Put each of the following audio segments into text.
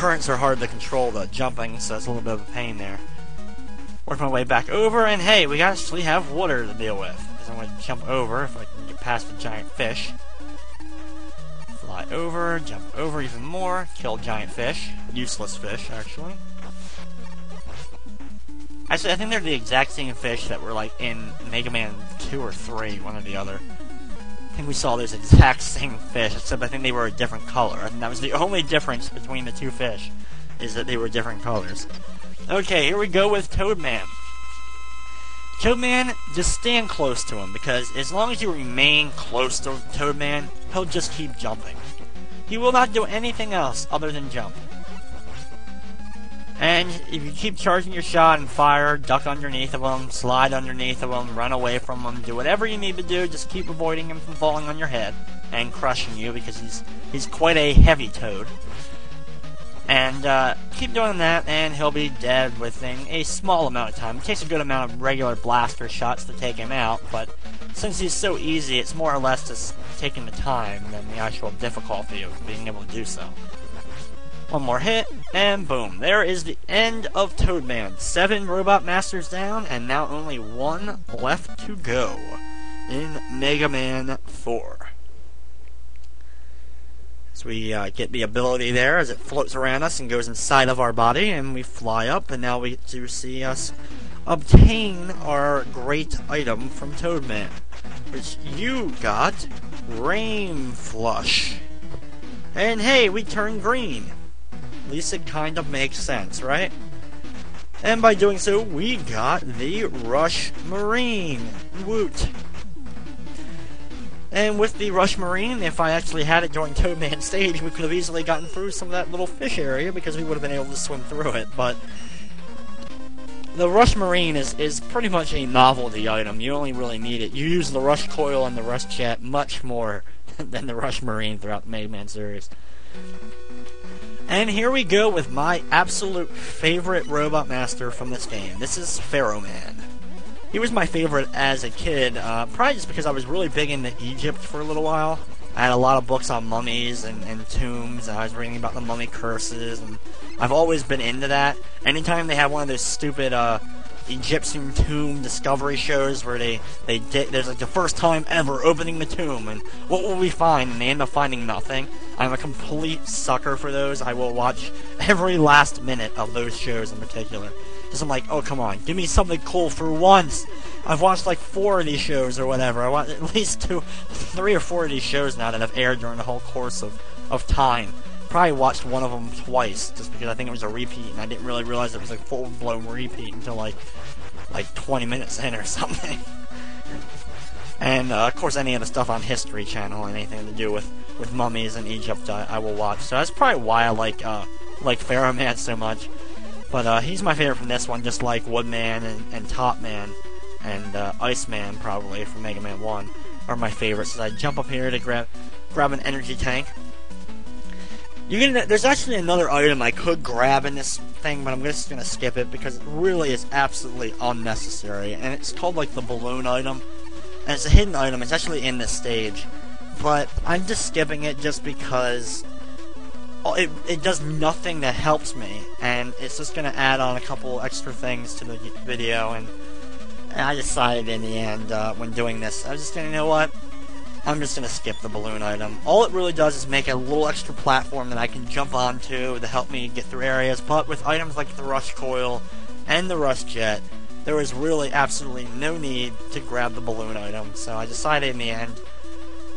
currents are hard to control, the jumping, so it's a little bit of a pain there. Work my way back over, and hey, we actually have water to deal with. So I'm going to jump over if I can get past the giant fish. Fly over, jump over even more, kill giant fish. Useless fish, actually. Actually, I think they're the exact same fish that were like in Mega Man 2 or 3, one or the other. I think we saw those exact same fish, except I think they were a different color. I think that was the only difference between the two fish, is that they were different colors. Okay, here we go with Toadman. Toadman, just stand close to him, because as long as you remain close to Toadman, he'll just keep jumping. He will not do anything else other than jump. And if you keep charging your shot and fire, duck underneath of him, slide underneath of him, run away from him, do whatever you need to do, just keep avoiding him from falling on your head and crushing you, because he's quite a heavy toad. And keep doing that, and he'll be dead within a small amount of time. It takes a good amount of regular blaster shots to take him out, but since he's so easy, it's more or less just taking the time than the actual difficulty of being able to do so. One more hit, and boom. There is the end of Toadman. 7 Robot Masters down, and now only 1 left to go in Mega Man 4. So we get the ability there as it floats around us and goes inside of our body, and we fly up, and now we get to see us obtain our great item from Toadman, which you got, Rain Flush. And hey, we turned green. At least it kind of makes sense, right? And by doing so, we got the Rush Marine. Woot. And with the Rush Marine, if I actually had it during Toadman stage, we could have easily gotten through some of that little fish area because we would have been able to swim through it, but the Rush Marine is pretty much a novelty item. You only really need it. You use the Rush Coil and the Rush Jet much more than the Rush Marine throughout the Mega Man series. And here we go with my absolute favorite Robot Master from this game. This is Pharaoh Man. He was my favorite as a kid, probably just because I was really big into Egypt for a little while. I had a lot of books on mummies and tombs, and I was reading about the mummy curses, and I've always been into that. Anytime they have one of those stupid Egyptian tomb discovery shows where there's like the first time ever opening the tomb, and what will we find? And they end up finding nothing. I'm a complete sucker for those. I will watch every last minute of those shows in particular. Because I'm like, oh, come on, give me something cool for once. I've watched like 4 of these shows or whatever. I watched at least 3 or 4 of these shows now that have aired during the whole course of time. Probably watched one of them twice, just because I think it was a repeat, and I didn't really realize it was a full-blown repeat until like 20 minutes in or something. And of course, any of the stuff on History Channel, anything to do with mummies in Egypt, I will watch. So that's probably why I like Pharaoh Man so much. But he's my favorite from this one, just like Woodman and Top Man and Iceman, probably, from Mega Man 1, are my favorites. So I jump up here to grab an energy tank. There's actually another item I could grab in this thing, but I'm just going to skip it because it really is absolutely unnecessary. And it's called, like, the balloon item. And it's a hidden item. It's actually in this stage. But I'm just skipping it just because it does nothing that helps me. And it's just going to add on a couple extra things to the video. And I decided in the end, when doing this, I was just going to, you know what? I'm just going to skip the balloon item. All it really does is make a little extra platform that I can jump onto to help me get through areas, but with items like the Rush Coil and the Rush Jet, there was really absolutely no need to grab the balloon item, so I decided in the end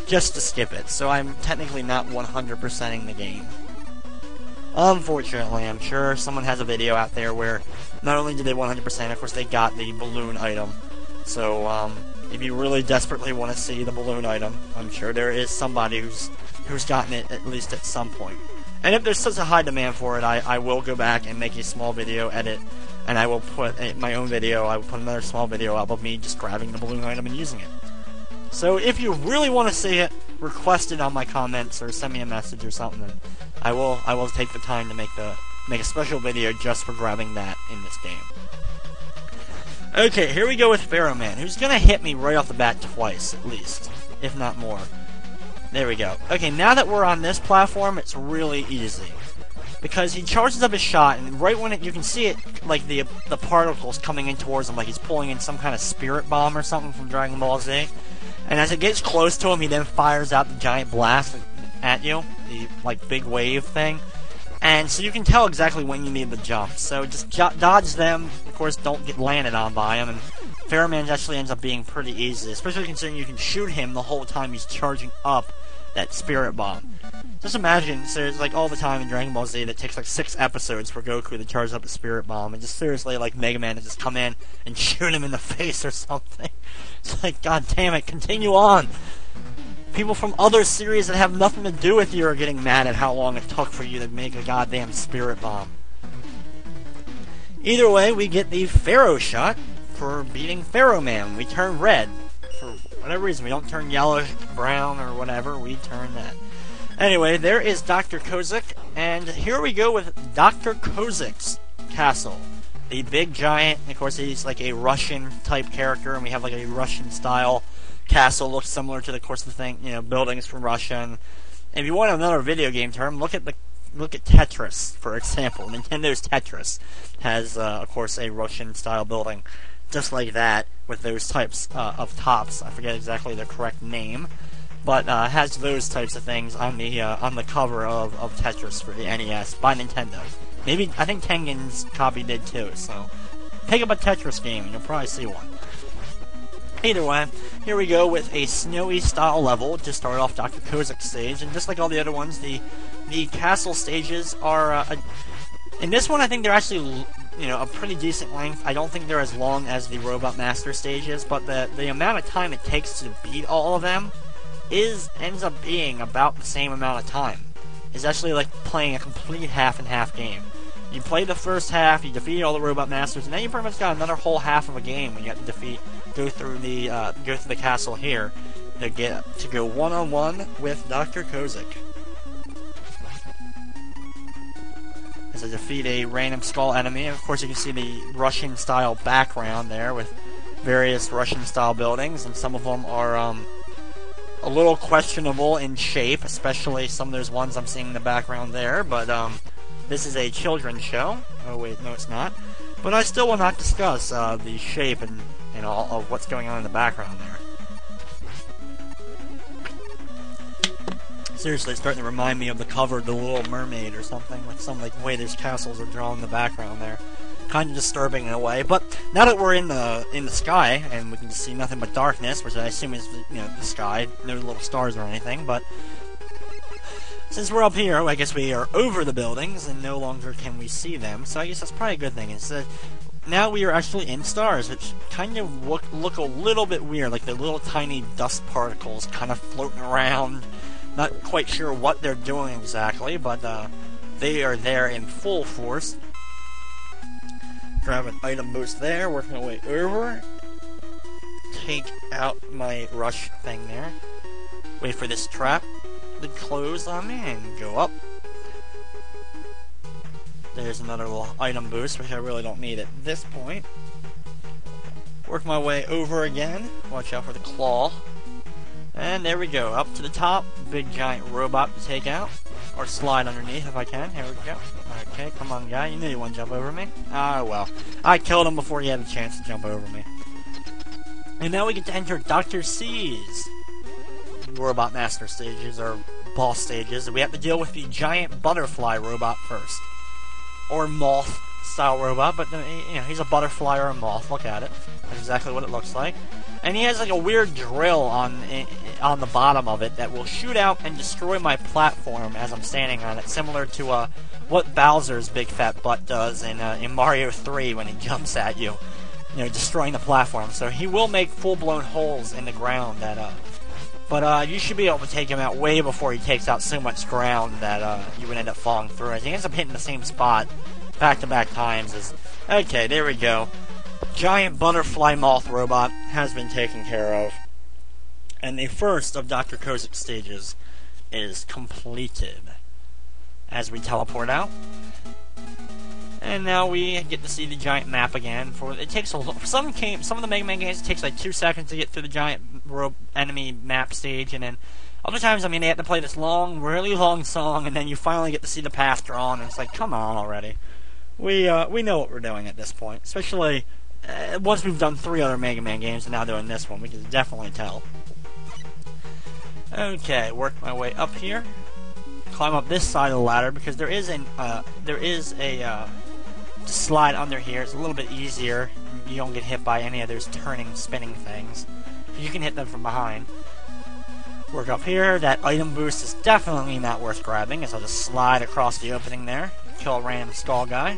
just to skip it, so I'm technically not 100%ing the game. Unfortunately, I'm sure someone has a video out there where not only did they 100%, of course they got the balloon item, so if you really desperately want to see the balloon item, I'm sure there is somebody who's gotten it at least at some point. And if there's such a high demand for it, I will go back and make a small video edit, and I will put my own video, I will put another small video up of me just grabbing the balloon item and using it. So if you really want to see it, request it on my comments or send me a message or something, and I will take the time to make a special video just for grabbing that in this game. Okay, here we go with Pharaoh Man, who's gonna hit me right off the bat twice, at least, if not more. There we go. Okay, now that we're on this platform, it's really easy. because he charges up his shot, and right when you can see it, like the particles coming in towards him, like he's pulling in some kind of spirit bomb or something from Dragon Ball Z. And as it gets close to him, he then fires out the giant blast at you, the like big wave thing. And so you can tell exactly when you need to jump. So just dodge them. Of course, don't get landed on by them. And Pharaoh Man actually ends up being pretty easy, especially considering you can shoot him the whole time he's charging up that spirit bomb. Just imagine, so there's like all the time in Dragon Ball Z that takes like 6 episodes for Goku to charge up the spirit bomb, and just seriously like Mega Man to just come in and shoot him in the face or something. It's like, god damn it, continue on. People from other series that have nothing to do with you are getting mad at how long it took for you to make a goddamn spirit bomb. Either way, we get the Pharaoh shot for beating Pharaoh Man. We turn red. For whatever reason, we don't turn yellow, brown, or whatever, we turn that. Anyway, there is Dr. Kozik, and here we go with Dr. Kozik's castle. The big giant, of course he's like a Russian-type character, and we have like a Russian-style castle. Looks similar to the course of the thing, you know, buildings from Russia. And if you want another video game term, look at Tetris, for example. Nintendo's Tetris has, of course, a Russian-style building, just like that, with those types of tops. I forget exactly the correct name, but has those types of things on the cover of Tetris for the NES by Nintendo. Maybe I think Tengen's copy did too. So pick up a Tetris game and you'll probably see one. Either way, here we go with a snowy style level to start off Dr. Kozik's stage, and just like all the other ones, the castle stages are in this one I think they're actually, you know, a pretty decent length. I don't think they're as long as the Robot Master stages, but the amount of time it takes to beat all of them ends up being about the same amount of time. It's actually like playing a complete half and half game. You play the first half, you defeat all the Robot Masters, and then you pretty much got another whole half of a game when you have to go through the castle here to go one-on-one with Dr. Kozik. As I defeat a random skull enemy, of course you can see the Russian-style background there with various Russian-style buildings, and some of them are a little questionable in shape, especially some of those ones I'm seeing in the background there, but this is a children's show. Oh wait, no it's not. But I still will not discuss the shape and all of what's going on in the background there. Seriously, it's starting to remind me of the cover of The Little Mermaid or something, with some like the way these castles are drawn in the background there. Kind of disturbing in a way, but now that we're in the sky and we can just see nothing but darkness, which I assume is, you know, the sky, no little stars or anything, but since we're up here, I guess we are over the buildings and no longer can we see them, so I guess that's probably a good thing. Is that now we are actually in stars, which kind of look a little bit weird, like they're little tiny dust particles kind of floating around. Not quite sure what they're doing exactly, but they are there in full force. Grab an item boost there, working my way over. Take out my rush thing there. Wait for this trap to close on me and go up. There's another little item boost, which I really don't need at this point. Work my way over again. Watch out for the claw. And there we go, up to the top. Big giant robot to take out. Or slide underneath if I can. Here we go. Okay, come on guy, you knew you wouldn't jump over me. Ah, well. I killed him before he had a chance to jump over me. And now we get to enter Dr. C's Robot Master stages, or boss stages. We have to deal with the giant butterfly robot first. Or moth style robot, but you know, he's a butterfly or a moth. Look at it. That's exactly what it looks like. And he has like a weird drill on the bottom of it that will shoot out and destroy my platform as I'm standing on it, similar to what Bowser's big fat butt does in Mario 3 when he jumps at you, destroying the platform. So he will make full-blown holes in the ground but you should be able to take him out way before he takes out so much ground that you would end up falling through it. He ends up hitting the same spot back-to-back times. Okay, there we go. Giant butterfly moth robot has been taken care of. And the first of Dr. Kozik's stages is completed. As we teleport out. And now we get to see the giant map again. It takes some of the Mega Man games, it takes like 2 seconds to get through the giant enemy map stage, and then Other times, I mean, they have to play this long, really long song, and then you finally get to see the path drawn, and it's like, come on already. We know what we're doing at this point, especially once we've done 3 other Mega Man games and now doing this one, we can definitely tell. Okay, work my way up here. Climb up this side of the ladder because there is a slide under here. It's a little bit easier. You don't get hit by any of those turning, spinning things. You can hit them from behind. Work up here. That item boost is definitely not worth grabbing, as I'll just slide across the opening there. Kill a random skull guy.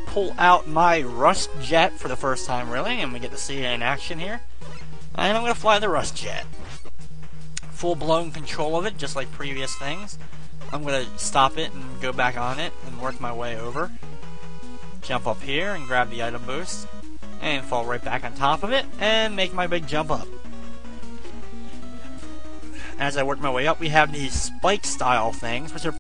Pull out my Rust Jet for the first time, really, and we get to see it in action here. And I'm going to fly the Rust Jet. Full-blown control of it, just like previous things. I'm going to stop it and go back on it and work my way over. Jump up here and grab the item boost. And fall right back on top of it and make my big jump up. As I work my way up, we have these spike-style things, which are